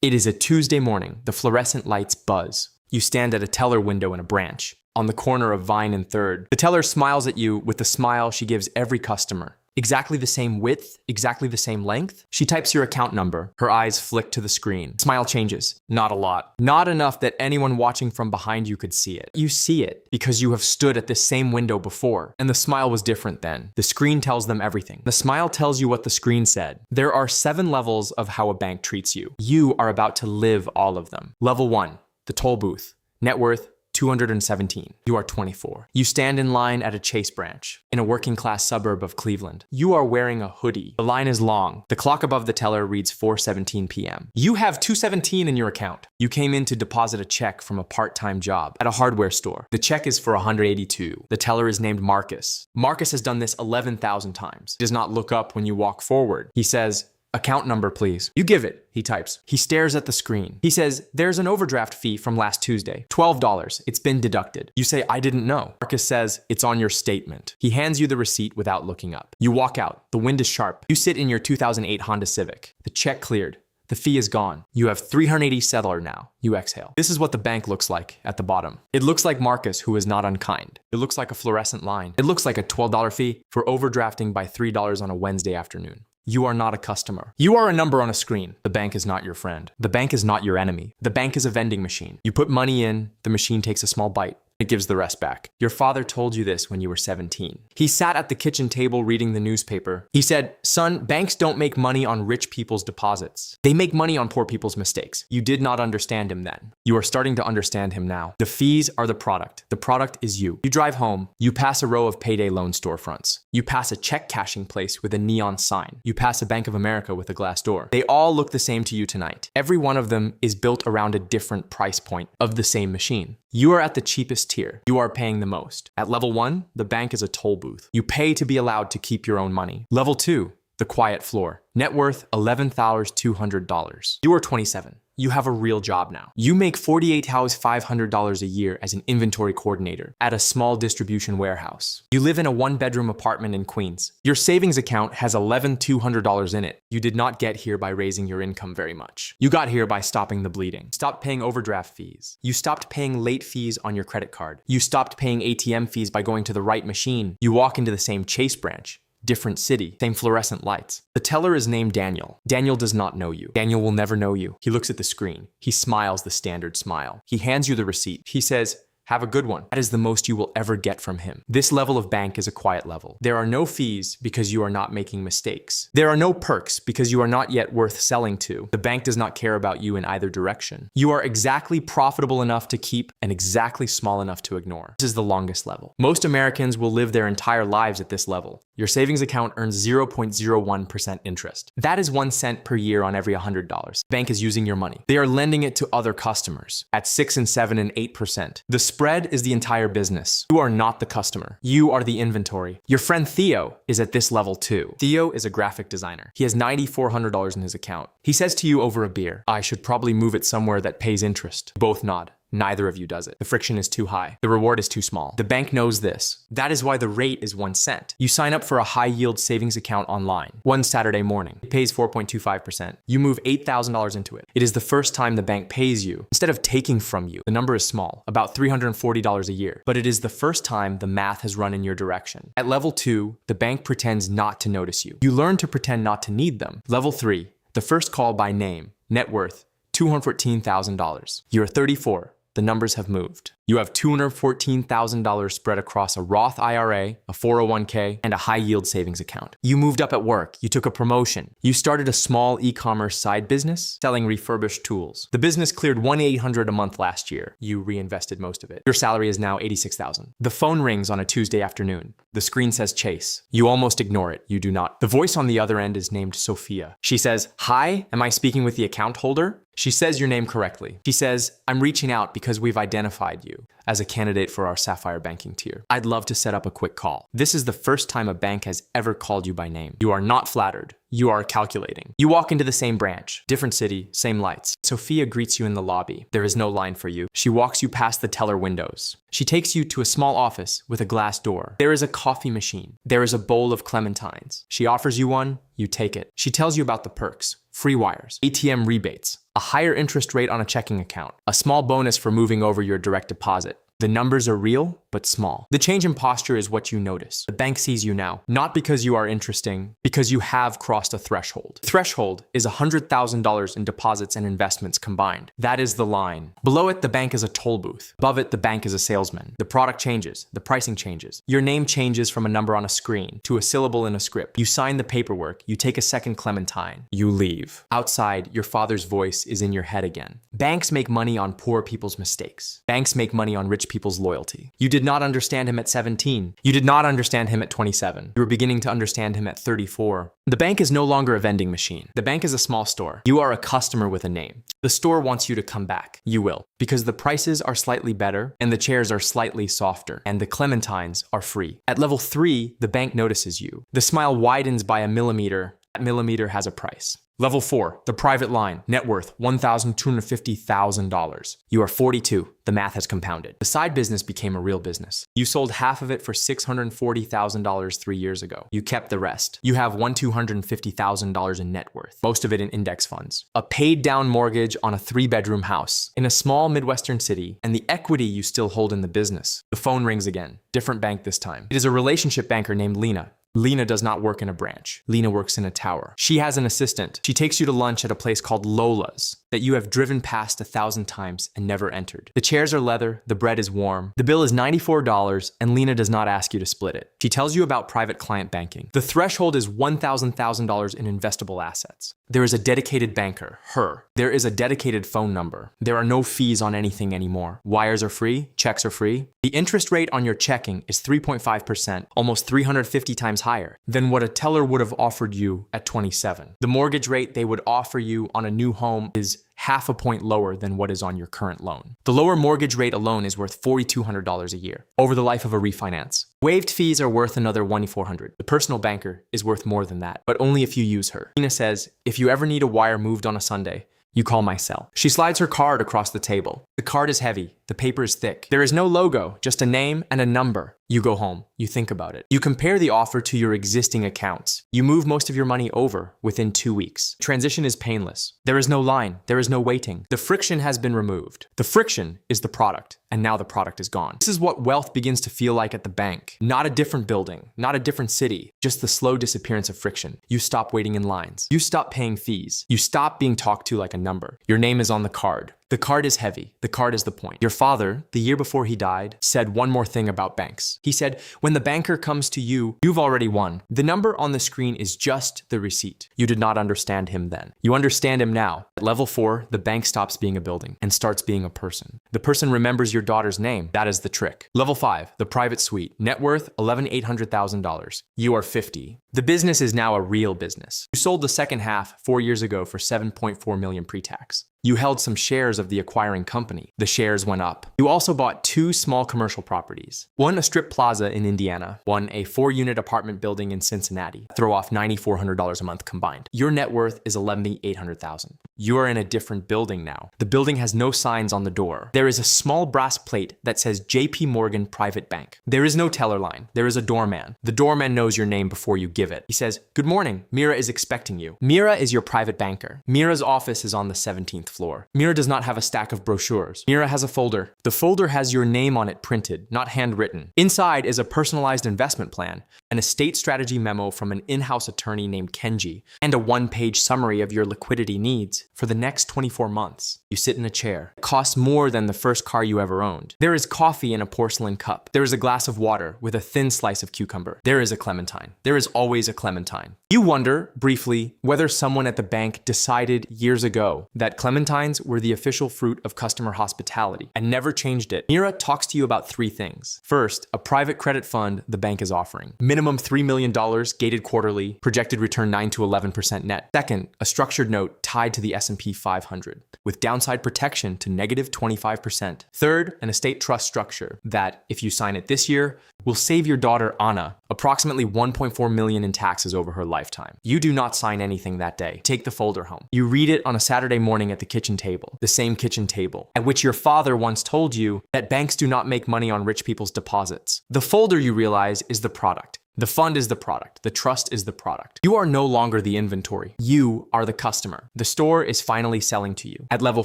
It is a Tuesday morning. The fluorescent lights buzz. You stand at a teller window in a branch, on the corner of Vine and 3rd. The teller smiles at you with the smile she gives every customer. Exactly the same width, exactly the same length. She types your account number. Her eyes flick to the screen. Smile changes. Not a lot. Not enough that anyone watching from behind you could see it. You see it because you have stood at this same window before, and the smile was different then. The screen tells them everything. The smile tells you what the screen said. There are 7 levels of how a bank treats you. You are about to live all of them. Level 1, the toll booth. Net worth, 217. You are 24. You stand in line at a Chase branch in a working class suburb of Cleveland. You are wearing a hoodie. The line is long. The clock above the teller reads 4:17 p.m. You have 217 in your account. You came in to deposit a check from a part-time job at a hardware store. The check is for 182. The teller is named Marcus. Marcus has done this 11,000 times. He does not look up when you walk forward. He says, "Account number, please." You give it, he types. He stares at the screen. He says, "There's an overdraft fee from last Tuesday, $12. It's been deducted." You say, "I didn't know." Marcus says, "It's on your statement." He hands you the receipt without looking up. You walk out. The wind is sharp. You sit in your 2008 Honda Civic. The check cleared. The fee is gone. You have 380 settler now. You exhale. This is what the bank looks like at the bottom. It looks like Marcus, who is not unkind. It looks like a fluorescent line. It looks like a $12 fee for overdrafting by $3 on a Wednesday afternoon. You are not a customer. You are a number on a screen. The bank is not your friend. The bank is not your enemy. The bank is a vending machine. You put money in, the machine takes a small bite. It gives the rest back. Your father told you this when you were 17. He sat at the kitchen table reading the newspaper. He said, "Son, banks don't make money on rich people's deposits. They make money on poor people's mistakes." You did not understand him then. You are starting to understand him now. The fees are the product. The product is you. You drive home. You pass a row of payday loan storefronts. You pass a check cashing place with a neon sign. You pass a Bank of America with a glass door. They all look the same to you tonight. Every one of them is built around a different price point of the same machine. You are at the cheapest tier. You are paying the most. At level 1, the bank is a toll booth. You pay to be allowed to keep your own money. Level 2, the quiet floor. Net worth, $11,200. You are 27. You have a real job now. You make $48,500 a year as an inventory coordinator at a small distribution warehouse. You live in a 1-bedroom apartment in Queens. Your savings account has $11,200 in it. You did not get here by raising your income very much. You got here by stopping the bleeding. Stopped paying overdraft fees. You stopped paying late fees on your credit card. You stopped paying ATM fees by going to the right machine. You walk into the same Chase branch. Different city, same fluorescent lights. The teller is named Daniel. Daniel does not know you. Daniel will never know you. He looks at the screen. He smiles the standard smile. He hands you the receipt. He says, "Have a good one." That is the most you will ever get from him. This level of bank is a quiet level. There are no fees because you are not making mistakes. There are no perks because you are not yet worth selling to. The bank does not care about you in either direction. You are exactly profitable enough to keep and exactly small enough to ignore. This is the longest level. Most Americans will live their entire lives at this level. Your savings account earns 0.01% interest. That is 1 cent per year on every $100. The bank is using your money. They are lending it to other customers at 6 and 7 and 8%. The spread is the entire business. You are not the customer. You are the inventory. Your friend Theo is at this level too. Theo is a graphic designer. He has $9,400 in his account. He says to you over a beer, "I should probably move it somewhere that pays interest." Both nod. Neither of you does it. The friction is too high. The reward is too small. The bank knows this. That is why the rate is 1 cent. You sign up for a high-yield savings account online one Saturday morning. It pays 4.25%. You move $8,000 into it. It is the first time the bank pays you. Instead of taking from you, the number is small, about $340 a year. But it is the first time the math has run in your direction. At level 2, the bank pretends not to notice you. You learn to pretend not to need them. Level 3, the first call by name. Net worth, $214,000. You're 34. The numbers have moved. You have $214,000 spread across a Roth IRA, a 401k, and a high-yield savings account. You moved up at work. You took a promotion. You started a small e-commerce side business selling refurbished tools. The business cleared $1,800 a month last year. You reinvested most of it. Your salary is now $86,000. The phone rings on a Tuesday afternoon. The screen says Chase. You almost ignore it. You do not. The voice on the other end is named Sophia. She says, "Hi, am I speaking with the account holder?" She says your name correctly. She says, "I'm reaching out because we've identified you as a candidate for our Sapphire banking tier. I'd love to set up a quick call." This is the first time a bank has ever called you by name. You are not flattered. You are calculating. You walk into the same branch, different city, same lights. Sophia greets you in the lobby. There is no line for you. She walks you past the teller windows. She takes you to a small office with a glass door. There is a coffee machine. There is a bowl of clementines. She offers you one. You take it. She tells you about the perks. free wires, ATM rebates, a higher interest rate on a checking account, a small bonus for moving over your direct deposit. The numbers are real, but small. The change in posture is what you notice. The bank sees you now, not because you are interesting, because you have crossed a threshold. Threshold is $100,000 in deposits and investments combined. That is the line. Below it, the bank is a toll booth. Above it, the bank is a salesman. The product changes. The pricing changes. Your name changes from a number on a screen to a syllable in a script. You sign the paperwork. You take a second clementine. You leave. Outside, your father's voice is in your head again. Banks make money on poor people's mistakes. Banks make money on rich people's loyalty. You did not understand him at 17. You did not understand him at 27. You were beginning to understand him at 34. The bank is no longer a vending machine. The bank is a small store. You are a customer with a name. The store wants you to come back. You will, because the prices are slightly better and the chairs are slightly softer and the clementines are free. At level 3, the bank notices you. The smile widens by a millimeter. That millimeter has a price. Level 4, the private line, net worth $1,250,000. You are 42. The math has compounded. The side business became a real business. You sold half of it for $640,000 3 years ago. You kept the rest. You have $1,250,000 in net worth, most of it in index funds. A paid down mortgage on a 3-bedroom house in a small Midwestern city, and the equity you still hold in the business. The phone rings again. Different bank this time. It is a relationship banker named Lena. Lena does not work in a branch. Lena works in a tower. She has an assistant. She takes you to lunch at a place called Lola's that you have driven past 1,000 times and never entered. The chairs are leather, the bread is warm. The bill is $94 and Lena does not ask you to split it. She tells you about private client banking. The threshold is $1,000 in investable assets. There is a dedicated banker, her. There is a dedicated phone number. There are no fees on anything anymore. Wires are free, checks are free. The interest rate on your checking is 3.5%, almost 350 times higher than what a teller would have offered you at 27. The mortgage rate they would offer you on a new home is half a point lower than what is on your current loan. The lower mortgage rate alone is worth $4,200 a year over the life of a refinance. Waived fees are worth another $2,400. The personal banker is worth more than that, but only if you use her. Tina says, if you ever need a wire moved on a Sunday, you call my cell. She slides her card across the table. The card is heavy. The paper is thick. There is no logo, just a name and a number. You go home. You think about it. You compare the offer to your existing accounts. You move most of your money over within 2 weeks. Transition is painless. There is no line. There is no waiting. The friction has been removed. The friction is the product, and now the product is gone. This is what wealth begins to feel like at the bank. Not a different building, not a different city, just the slow disappearance of friction. You stop waiting in lines. You stop paying fees. You stop being talked to like a number. Your name is on the card. The card is heavy. The card is the point. Your father, the year before he died, said one more thing about banks. He said, when the banker comes to you, you've already won. The number on the screen is just the receipt. You did not understand him then. You understand him now. At level 4, the bank stops being a building and starts being a person. The person remembers your daughter's name. That is the trick. Level 5, the private suite. Net worth, $800,000. You are 50. The business is now a real business. You sold the second half 4 years ago for $7.4 million pre-tax. You held some shares of the acquiring company. The shares went up. You also bought 2 small commercial properties. One a strip plaza in Indiana, one a 4-unit apartment building in Cincinnati. Throw off $9,400 a month combined. Your net worth is $11,800,000. You are in a different building now. The building has no signs on the door. There is a small brass plate that says JP Morgan Private Bank. There is no teller line. There is a doorman. The doorman knows your name before you give it. He says, "Good morning. Mira is expecting you." Mira is your private banker. Mira's office is on the 17th floor. Mira does not have a stack of brochures. Mira has a folder. The folder has your name on it printed, not handwritten. Inside is a personalized investment plan, an estate strategy memo from an in-house attorney named Kenji, and a 1-page summary of your liquidity needs for the next 24 months. You sit in a chair. It costs more than the first car you ever owned. There is coffee in a porcelain cup. There is a glass of water with a thin slice of cucumber. There is a clementine. There is always a clementine. You wonder, briefly, whether someone at the bank decided years ago that clementines were the official fruit of customer hospitality and never changed it. Mira talks to you about 3 things. First, a private credit fund the bank is offering. Minimum $3 million, gated quarterly, projected return 9 to 11% net. Second, a structured note tied to the S&P 500 with downside protection to negative 25%. Third, an estate trust structure that, if you sign it this year, will save your daughter Anna approximately $1.4 million in taxes over her lifetime. You do not sign anything that day. Take the folder home. You read it on a Saturday morning at the kitchen table, the same kitchen table at which your father once told you that banks do not make money on rich people's deposits. The folder, you realize, is the product. The fund is the product. The trust is the product. You are no longer the inventory. You are the customer. The store is finally selling to you. At level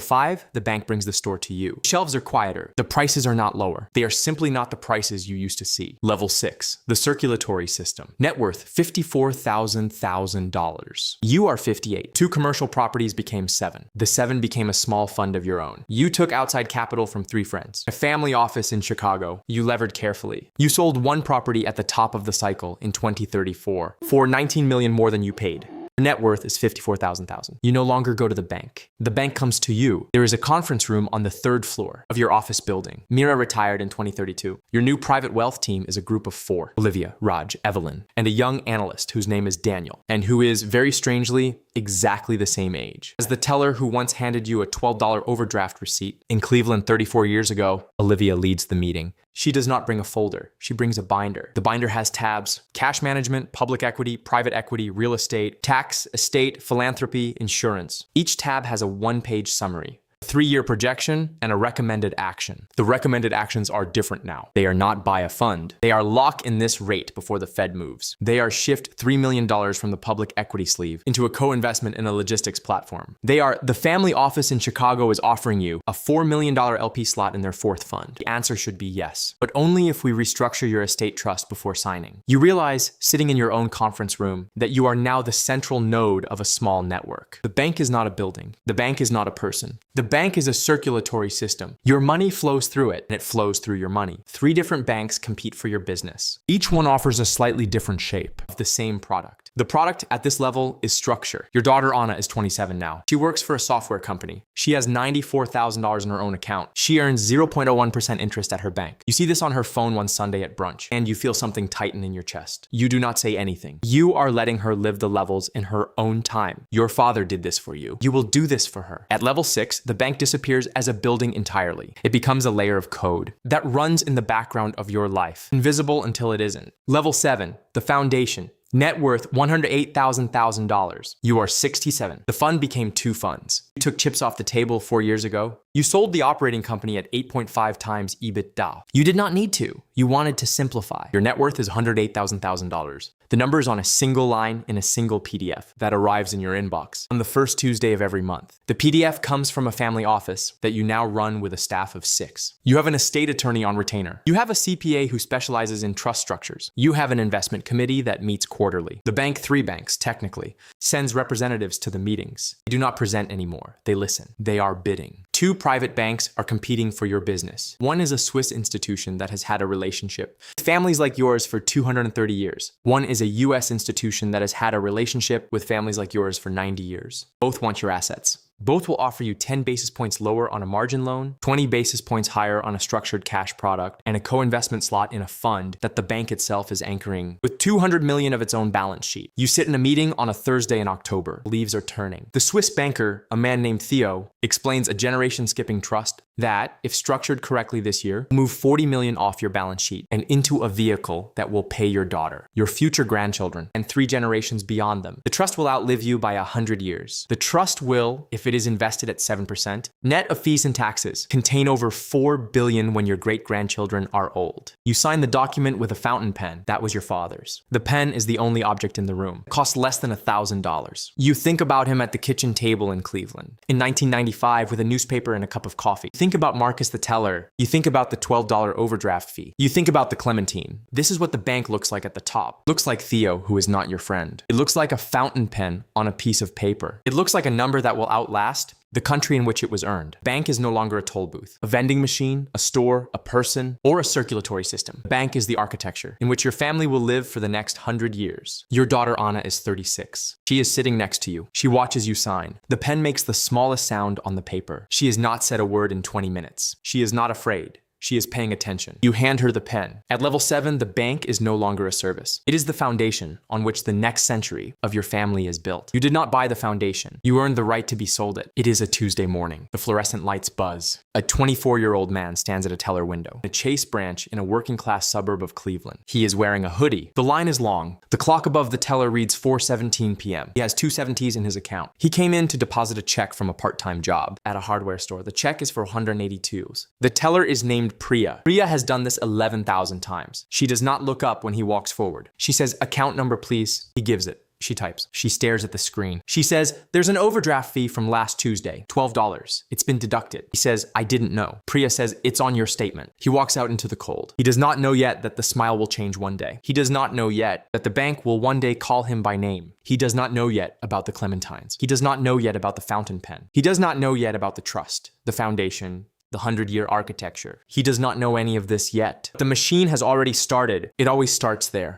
5, the bank brings the store to you. Shelves are quieter. The prices are not lower. They are simply not the prices you used to see. Level 6, the circulatory system. Net worth $54,000. You are 58. 2 commercial properties became 7. The 7 became a small fund of your own. You took outside capital from 3 friends. A family office in Chicago. You levered carefully. You sold 1 property at the top of the cycle in 2034 for $19 million more than you paid. Your net worth is $54,000. You no longer go to the bank. The bank comes to you. There is a conference room on the 3rd floor of your office building. Mira retired in 2032. Your new private wealth team is a group of 4. Olivia, Raj, Evelyn, and a young analyst whose name is Daniel, and who is, very strangely, exactly the same age as the teller who once handed you a $12 overdraft receipt. In Cleveland 34 years ago, Olivia leads the meeting. She does not bring a folder. She brings a binder. The binder has tabs: cash management, public equity, private equity, real estate, tax, estate, philanthropy, insurance. Each tab has a 1-page summary, a 3-year projection, and a recommended action. The recommended actions are different now. They are not buy a fund. They are lock in this rate before the Fed moves. They are shift $3 million from the public equity sleeve into a co-investment in a logistics platform. They are the family office in Chicago is offering you a $4 million LP slot in their 4th fund. The answer should be yes, but only if we restructure your estate trust before signing. You realize, sitting in your own conference room, that you are now the central node of a small network. The bank is not a building. The bank is not a person. The bank is a circulatory system. Your money flows through it, and it flows through your money. 3 different banks compete for your business. Each one offers a slightly different shape of the same product. The product at this level is structure. Your daughter Anna is 27 now. She works for a software company. She has $94,000 in her own account. She earns 0.01% interest at her bank. You see this on her phone one Sunday at brunch, and you feel something tighten in your chest. You do not say anything. You are letting her live the levels in her own time. Your father did this for you. You will do this for her. At level 6, the bank disappears as a building entirely. It becomes a layer of code that runs in the background of your life, invisible until it isn't. Level 7, the foundation. Net worth $108,000. You are 67. The fund became 2 funds. You took chips off the table 4 years ago. You sold the operating company at 8.5 times EBITDA. You did not need to. You wanted to simplify. Your net worth is $108,000. The number is on a single line in a single PDF that arrives in your inbox on the first Tuesday of every month. The PDF comes from a family office that you now run with a staff of 6. You have an estate attorney on retainer. You have a CPA who specializes in trust structures. You have an investment committee that meets quarterly. The bank, 3 banks, technically, sends representatives to the meetings. They do not present anymore. They listen. They are bidding. 2 private banks are competing for your business. One is a Swiss institution that has had a relationship with families like yours for 230 years. One is a US institution that has had a relationship with families like yours for 90 years. Both want your assets. Both will offer you 10 basis points lower on a margin loan, 20 basis points higher on a structured cash product, and a co-investment slot in a fund that the bank itself is anchoring with $200 million of its own balance sheet. You sit in a meeting on a Thursday in October. Leaves are turning. The Swiss banker, a man named Theo, explains a generation-skipping trust that, if structured correctly this year, will move $40 million off your balance sheet and into a vehicle that will pay your daughter, your future grandchildren, and 3 generations beyond them. The trust will outlive you by 100 years. The trust will, if it is invested at 7%, net of fees and taxes, contain over $4 billion when your great-grandchildren are old. You sign the document with a fountain pen. That was your father's. The pen is the only object in the room. It costs less than $1,000. You think about him at the kitchen table in Cleveland in 1995 with a newspaper and a cup of coffee. Think about Marcus the teller. You think about the $12 overdraft fee. You think about the Clementine. This is what the bank looks like at the top. It looks like Theo, who is not your friend. It looks like a fountain pen on a piece of paper. It looks like a number that will outlast the country in which it was earned. Bank is no longer a toll booth, a vending machine, a store, a person, or a circulatory system. Bank is the architecture in which your family will live for the next 100 years. Your daughter Anna is 36. She is sitting next to you. She watches you sign. The pen makes the smallest sound on the paper. She has not said a word in 20 minutes. She is not afraid. She is paying attention. You hand her the pen. At level 7, the bank is no longer a service. It is the foundation on which the next century of your family is built. You did not buy the foundation. You earned the right to be sold it. It is a Tuesday morning. The fluorescent lights buzz. A 24-year-old man stands at a teller window. A Chase branch in a working-class suburb of Cleveland. He is wearing a hoodie. The line is long. The clock above the teller reads 4:17 p.m. He has 2 70s in his account. He came in to deposit a check from a part-time job at a hardware store. The check is for 182s. The teller is named named Priya. Priya has done this 11,000 times. She does not look up when he walks forward. She says, "Account number, please." He gives it. She types. She stares at the screen. She says, "There's an overdraft fee from last Tuesday, $12. It's been deducted." He says, "I didn't know." Priya says, "It's on your statement." He walks out into the cold. He does not know yet that the smile will change one day. He does not know yet that the bank will one day call him by name. He does not know yet about the clementines. He does not know yet about the fountain pen. He does not know yet about the trust, the foundation, the 100-year architecture. He does not know any of this yet. The machine has already started. It always starts there.